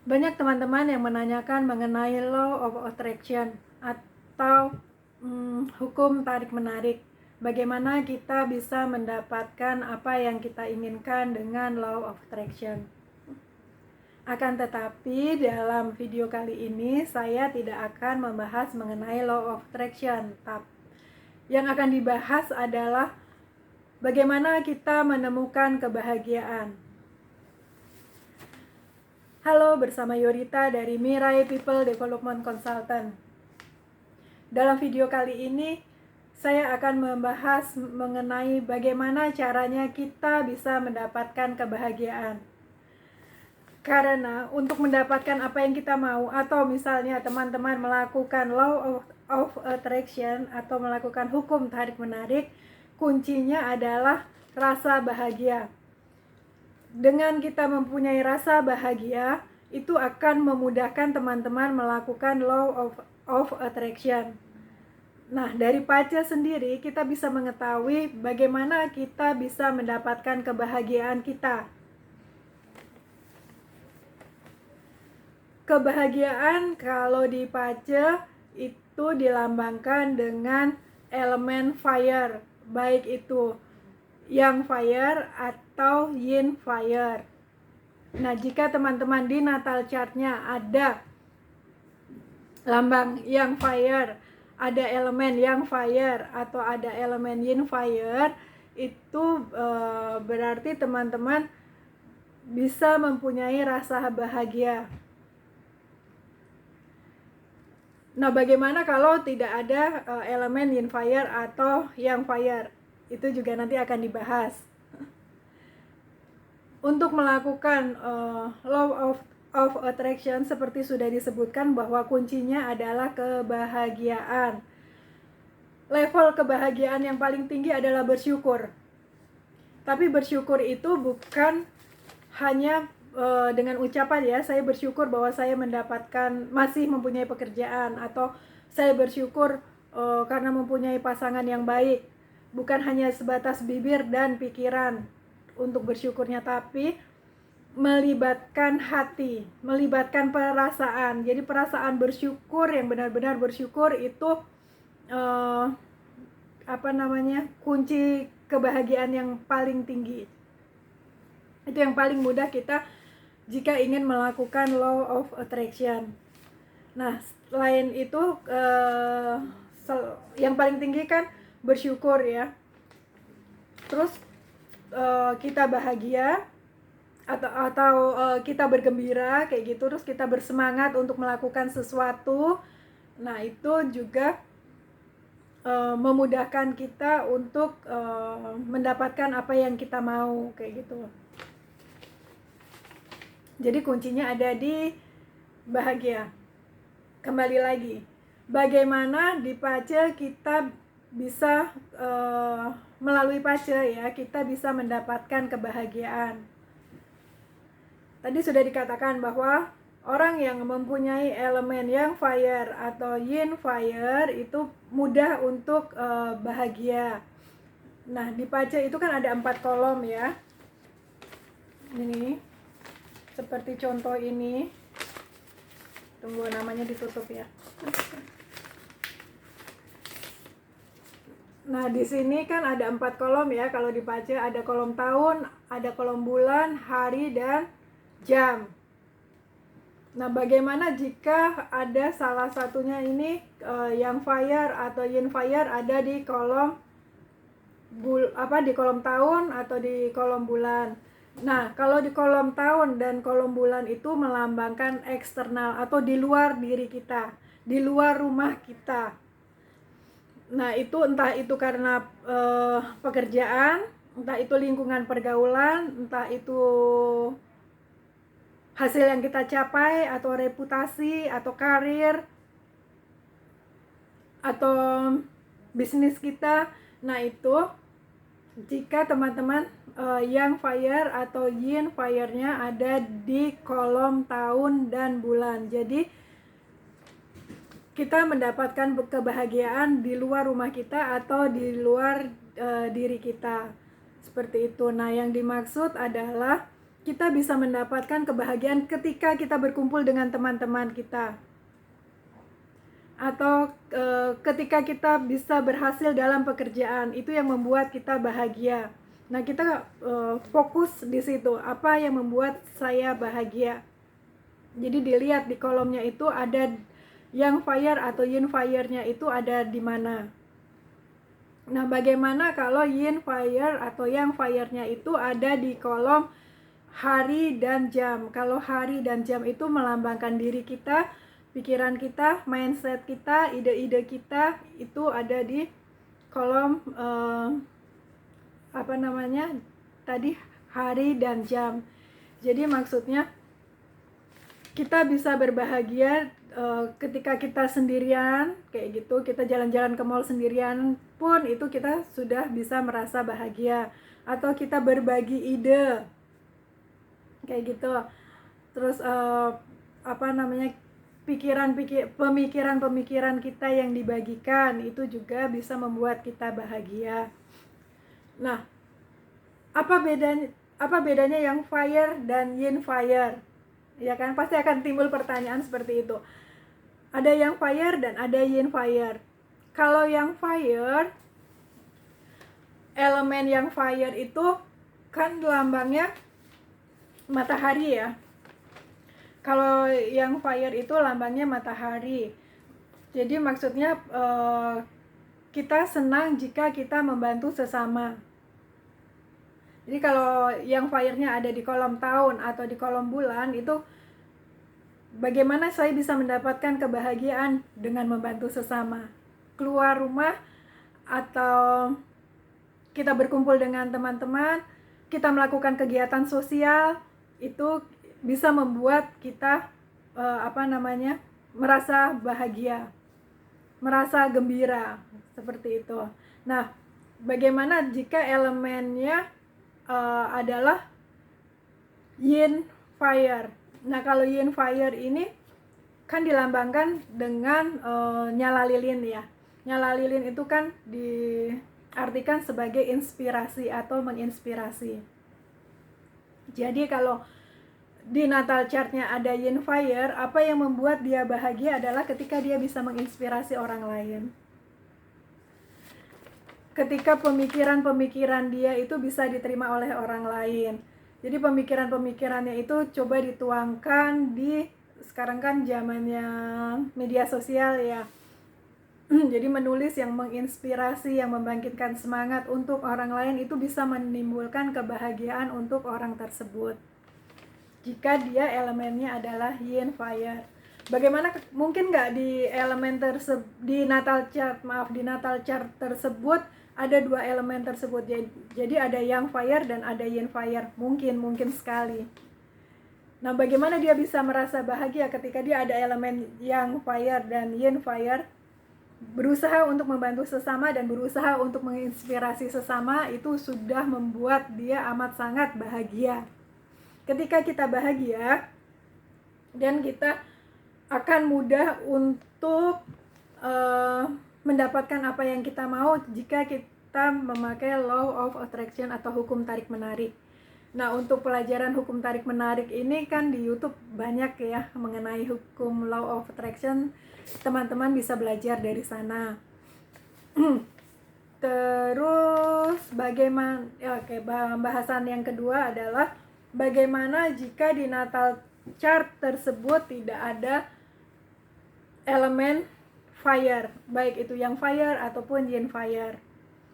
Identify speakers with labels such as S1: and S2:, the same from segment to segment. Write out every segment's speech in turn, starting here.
S1: Banyak teman-teman yang menanyakan mengenai law of attraction atau hukum tarik-menarik. Bagaimana kita bisa mendapatkan apa yang kita inginkan dengan law of attraction. Akan tetapi dalam video kali ini saya tidak akan membahas mengenai law of attraction. Yang akan dibahas adalah bagaimana kita menemukan kebahagiaan. Halo, bersama Yorita dari Mirai People Development Consultant. Dalam video kali ini saya akan membahas mengenai bagaimana caranya kita bisa mendapatkan kebahagiaan. Karena untuk mendapatkan apa yang kita mau, atau misalnya teman-teman melakukan law of attraction atau melakukan hukum tarik-menarik, kuncinya adalah rasa bahagia. Dengan kita mempunyai rasa bahagia, itu akan memudahkan teman-teman melakukan law of attraction. Nah, dari pace sendiri kita bisa mengetahui bagaimana kita bisa mendapatkan kebahagiaan kita. Kebahagiaan kalau di pace itu dilambangkan dengan elemen fire, baik itu yang fire atau yin fire. Nah, jika teman-teman di natal chartnya ada lambang yang fire, ada elemen yang fire atau ada elemen yin fire, itu berarti teman-teman bisa mempunyai rasa bahagia. Nah, bagaimana kalau tidak ada elemen yin fire atau yang fire? Itu juga nanti akan dibahas. Untuk melakukan law of attraction seperti sudah disebutkan bahwa kuncinya adalah kebahagiaan. Level kebahagiaan yang paling tinggi adalah bersyukur. Tapi bersyukur itu bukan hanya dengan ucapan ya, saya bersyukur bahwa saya masih mempunyai pekerjaan, atau saya bersyukur karena mempunyai pasangan yang baik. Bukan hanya sebatas bibir dan pikiran untuk bersyukurnya, tapi melibatkan hati, melibatkan perasaan. Jadi perasaan bersyukur, yang benar-benar bersyukur itu kunci kebahagiaan yang paling tinggi. Itu yang paling mudah kita jika ingin melakukan law of attraction. Nah, selain itu yang paling tinggi kan bersyukur ya. Terus kita bahagia atau kita bergembira kayak gitu, terus kita bersemangat untuk melakukan sesuatu. Nah, itu juga memudahkan kita untuk mendapatkan apa yang kita mau kayak gitu. Jadi kuncinya ada di bahagia. Kembali lagi, bagaimana di pace kita bisa melalui pace ya, kita bisa mendapatkan kebahagiaan. Tadi sudah dikatakan bahwa orang yang mempunyai elemen yang fire atau yin fire itu mudah untuk bahagia. Nah, di pace itu kan ada 4 kolom ya. Ini seperti contoh ini. Tunggu, namanya ditutup ya. Nah, di sini kan ada 4 kolom ya. Kalau di pace ada kolom tahun, ada kolom bulan, hari, dan jam. Nah, bagaimana jika ada salah satunya ini yang fire atau yin fire ada di kolom di kolom tahun atau di kolom bulan. Nah, kalau di kolom tahun dan kolom bulan itu melambangkan eksternal atau di luar diri kita, di luar rumah kita. Nah, itu entah itu karena pekerjaan, entah itu lingkungan pergaulan, entah itu hasil yang kita capai, atau reputasi, atau karir, atau bisnis kita. Nah, itu jika teman-teman yang fire atau yin fire-nya ada di kolom tahun dan bulan. Jadi kita mendapatkan kebahagiaan di luar rumah kita atau di luar diri kita. Seperti itu. Nah, yang dimaksud adalah kita bisa mendapatkan kebahagiaan ketika kita berkumpul dengan teman-teman kita, atau ketika kita bisa berhasil dalam pekerjaan, itu yang membuat kita bahagia. Nah, kita fokus di situ, apa yang membuat saya bahagia. Jadi dilihat di kolomnya itu ada yang fire atau yin fire-nya itu ada di mana. Nah, bagaimana kalau yin fire atau yang fire-nya itu ada di kolom hari dan jam? Kalau hari dan jam itu melambangkan diri kita, pikiran kita, mindset kita, ide-ide kita, itu ada di kolom tadi hari dan jam. Jadi maksudnya kita bisa berbahagia ketika kita sendirian kayak gitu, kita jalan-jalan ke mall sendirian pun itu kita sudah bisa merasa bahagia, atau kita berbagi ide kayak gitu. Terus pemikiran kita yang dibagikan itu juga bisa membuat kita bahagia. Nah, apa bedanya yang fire dan yin fire? Ya kan, pasti akan timbul pertanyaan seperti itu. Ada yang fire dan ada yin fire. Kalau yang fire, elemen yang fire itu kan lambangnya matahari ya. Kalau yang fire itu lambangnya matahari. Jadi maksudnya kita senang jika kita membantu sesama. Jadi kalau yang fire-nya ada di kolom tahun atau di kolom bulan, itu bagaimana saya bisa mendapatkan kebahagiaan dengan membantu sesama. Keluar rumah atau kita berkumpul dengan teman-teman, kita melakukan kegiatan sosial, itu bisa membuat kita merasa bahagia, merasa gembira, seperti itu. Nah, bagaimana jika elemennya adalah yin fire? Nah, kalau yin fire ini kan dilambangkan dengan nyala lilin ya. Nyala lilin itu kan diartikan sebagai inspirasi atau menginspirasi. Jadi kalau di natal chartnya ada yin fire, apa yang membuat dia bahagia adalah ketika dia bisa menginspirasi orang lain. Ketika pemikiran-pemikiran dia itu bisa diterima oleh orang lain. Jadi pemikiran-pemikirannya itu coba dituangkan sekarang kan zamannya media sosial ya. Jadi menulis yang menginspirasi, yang membangkitkan semangat untuk orang lain itu bisa menimbulkan kebahagiaan untuk orang tersebut. Jika dia elemennya adalah yin fire. Bagaimana mungkin nggak di natal chart tersebut ada dua elemen tersebut. Jadi ada yang fire dan ada yin fire. Mungkin sekali. Nah, bagaimana dia bisa merasa bahagia ketika dia ada elemen yang fire dan yin fire? Berusaha untuk membantu sesama dan berusaha untuk menginspirasi sesama, itu sudah membuat dia amat sangat bahagia. Ketika kita bahagia, dan kita akan mudah untuk mendapatkan apa yang kita mau jika kita memakai law of attraction atau hukum tarik menarik. Nah, untuk pelajaran hukum tarik menarik ini kan di YouTube banyak ya mengenai hukum law of attraction. Teman-teman bisa belajar dari sana. Terus bahasan yang kedua adalah bagaimana jika di natal chart tersebut tidak ada elemen fire, baik itu yang fire ataupun yin fire.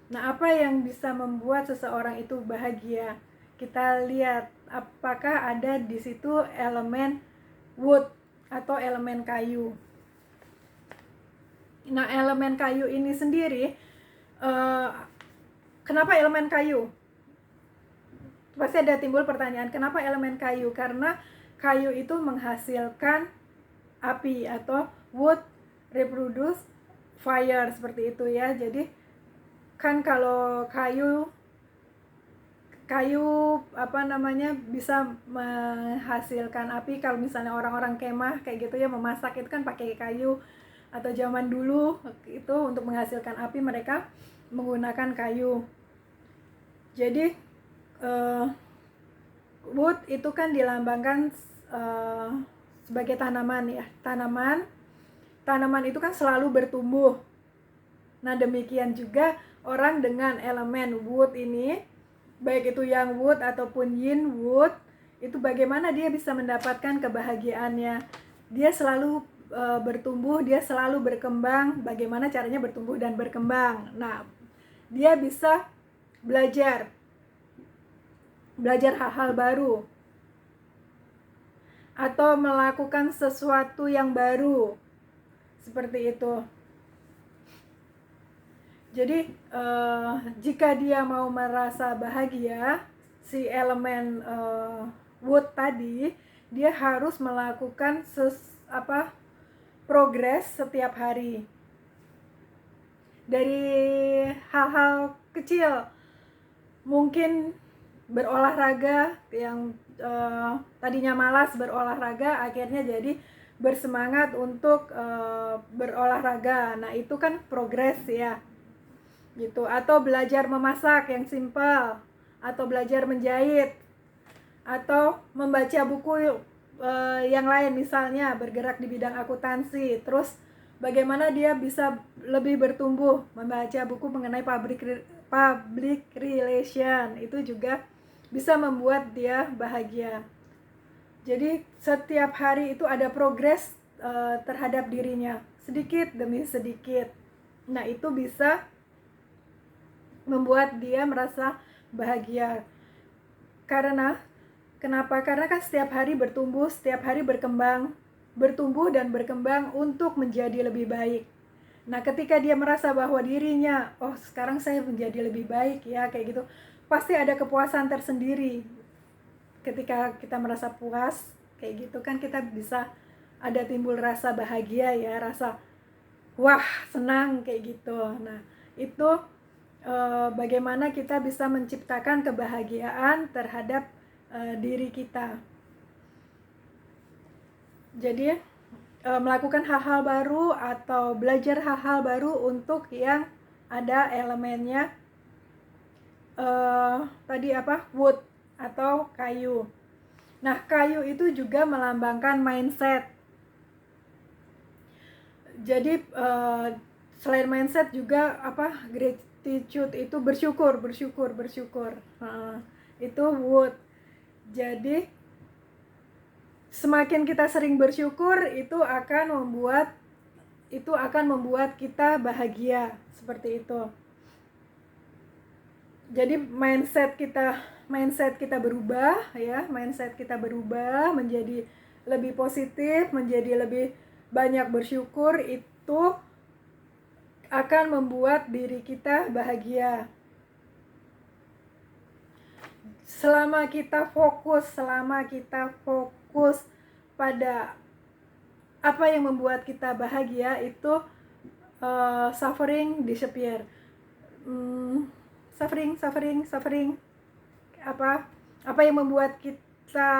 S1: Nah, apa yang bisa membuat seseorang itu bahagia? Kita lihat apakah ada di situ elemen wood atau elemen kayu. Nah, elemen kayu ini sendiri, kenapa elemen kayu? Pasti ada timbul pertanyaan, kenapa elemen kayu? Karena kayu itu menghasilkan api, atau wood reproduce fire, seperti itu ya. Jadi kan kalau kayu bisa menghasilkan api. Kalau misalnya orang-orang kemah kayak gitu ya, memasak itu kan pakai kayu, atau zaman dulu itu untuk menghasilkan api mereka menggunakan kayu. Jadi Wood itu kan dilambangkan sebagai tanaman ya. Tanaman itu kan selalu bertumbuh. Nah, demikian juga orang dengan elemen wood ini, baik itu yang wood ataupun yin wood, itu bagaimana dia bisa mendapatkan kebahagiaannya. Dia selalu bertumbuh, dia selalu berkembang. Bagaimana caranya bertumbuh dan berkembang? Nah, dia bisa belajar hal-hal baru atau melakukan sesuatu yang baru, seperti itu. Jadi jika dia mau merasa bahagia, si elemen wood tadi, dia harus melakukan progres setiap hari. Dari hal-hal kecil, mungkin berolahraga, yang tadinya malas berolahraga akhirnya jadi bersemangat untuk berolahraga. Nah, itu kan progres ya, gitu. Atau belajar memasak yang simpel, atau belajar menjahit, atau membaca buku yang lain, misalnya bergerak di bidang akuntansi. Terus bagaimana dia bisa lebih bertumbuh, membaca buku mengenai public relation, itu juga bisa membuat dia bahagia. Jadi setiap hari itu ada progres terhadap dirinya, sedikit demi sedikit. Nah, itu bisa membuat dia merasa bahagia. Kenapa? Karena kan setiap hari bertumbuh, setiap hari bertumbuh dan berkembang untuk menjadi lebih baik. Nah, ketika dia merasa bahwa dirinya, oh sekarang saya menjadi lebih baik ya, kayak gitu, pasti ada kepuasan tersendiri. Ketika kita merasa puas, kayak gitu kan, kita bisa ada timbul rasa bahagia ya, rasa wah senang, kayak gitu. Nah, itu bagaimana kita bisa menciptakan kebahagiaan terhadap diri kita. Jadi melakukan hal-hal baru atau belajar hal-hal baru untuk yang ada elemennya tadi wood atau kayu. Nah, kayu itu juga melambangkan mindset. Jadi selain mindset juga gratitude, itu bersyukur. Itu wood. Jadi semakin kita sering bersyukur, itu akan membuat kita bahagia, seperti itu. Jadi mindset kita berubah ya, menjadi lebih positif, menjadi lebih banyak bersyukur, itu akan membuat diri kita bahagia. Selama kita fokus pada apa yang membuat kita bahagia, itu suffering disappear. Suffering, apa yang membuat kita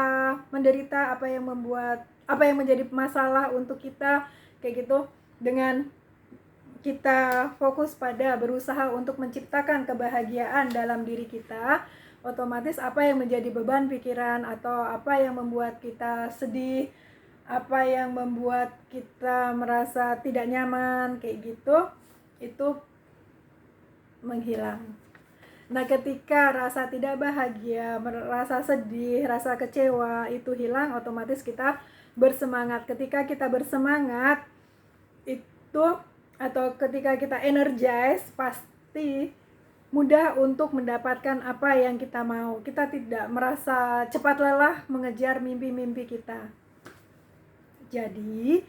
S1: menderita, apa yang menjadi masalah untuk kita, kayak gitu. Dengan kita fokus pada berusaha untuk menciptakan kebahagiaan dalam diri kita, otomatis apa yang menjadi beban pikiran atau apa yang membuat kita sedih, apa yang membuat kita merasa tidak nyaman, kayak gitu, itu menghilang. Nah, ketika rasa tidak bahagia, rasa sedih, rasa kecewa itu hilang, otomatis kita bersemangat. Ketika kita bersemangat itu, atau ketika kita energize, pasti mudah untuk mendapatkan apa yang kita mau. Kita tidak merasa cepat lelah mengejar mimpi-mimpi kita. Jadi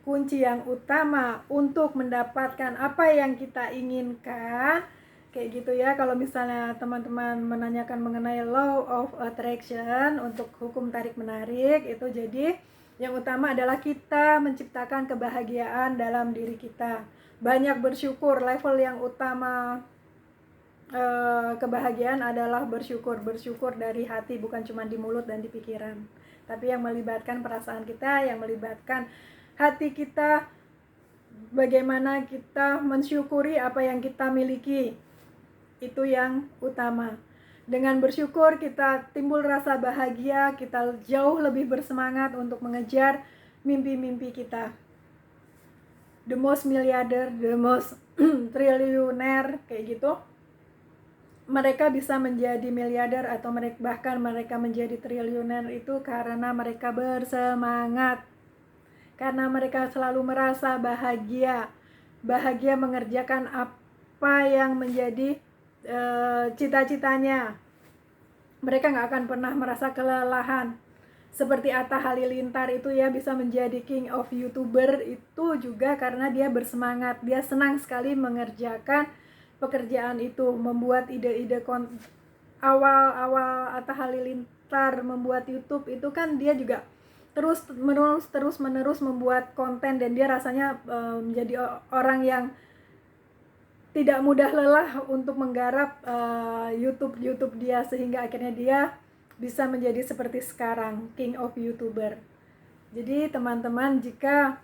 S1: kunci yang utama untuk mendapatkan apa yang kita inginkan, kayak gitu ya. Kalau misalnya teman-teman menanyakan mengenai law of attraction, untuk hukum tarik menarik, itu jadi yang utama adalah kita menciptakan kebahagiaan dalam diri kita. Banyak bersyukur. Level yang utama kebahagiaan adalah bersyukur dari hati, bukan cuma di mulut dan di pikiran, tapi yang melibatkan perasaan kita, yang melibatkan hati kita. Bagaimana kita mensyukuri apa yang kita miliki, itu yang utama. Dengan bersyukur kita timbul rasa bahagia, kita jauh lebih bersemangat untuk mengejar mimpi-mimpi kita. The most miliarder, the most triliuner, kayak gitu. Mereka bisa menjadi miliarder atau bahkan mereka menjadi triliuner itu karena mereka bersemangat. Karena mereka selalu merasa bahagia mengerjakan apa yang menjadi cita-citanya. Mereka nggak akan pernah merasa kelelahan. Seperti Atta Halilintar itu ya, bisa menjadi king of YouTuber itu juga karena dia bersemangat. Dia senang sekali mengerjakan pekerjaan itu, membuat ide-ide awal Atta Halilintar membuat YouTube itu kan dia juga terus menerus membuat konten, dan dia rasanya menjadi orang yang tidak mudah lelah untuk menggarap YouTube dia, sehingga akhirnya dia bisa menjadi seperti sekarang, king of YouTuber. Jadi teman-teman, jika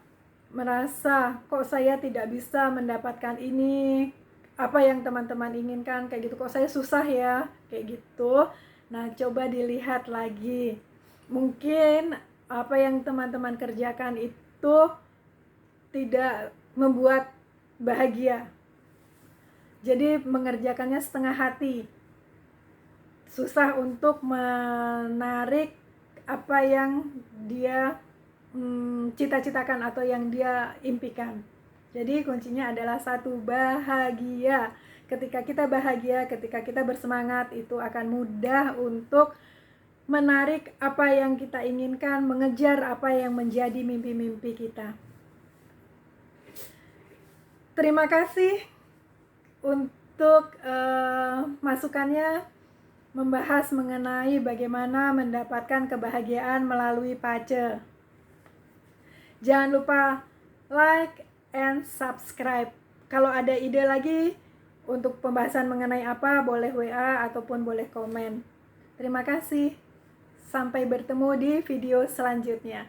S1: merasa kok saya tidak bisa mendapatkan ini, apa yang teman-teman inginkan, kayak gitu, kok saya susah ya, kayak gitu. Nah, coba dilihat lagi. Mungkin apa yang teman-teman kerjakan itu tidak membuat bahagia. Jadi mengerjakannya setengah hati. Susah untuk menarik apa yang dia cita-citakan atau yang dia impikan. Jadi kuncinya adalah satu, bahagia. Ketika kita bahagia, ketika kita bersemangat, itu akan mudah untuk menarik apa yang kita inginkan, mengejar apa yang menjadi mimpi-mimpi kita. Terima kasih untuk masukannya, membahas mengenai bagaimana mendapatkan kebahagiaan melalui Pace. Jangan lupa like and subscribe. Kalau ada ide lagi untuk pembahasan mengenai apa, boleh WA ataupun boleh komen. Terima kasih. Sampai bertemu di video selanjutnya.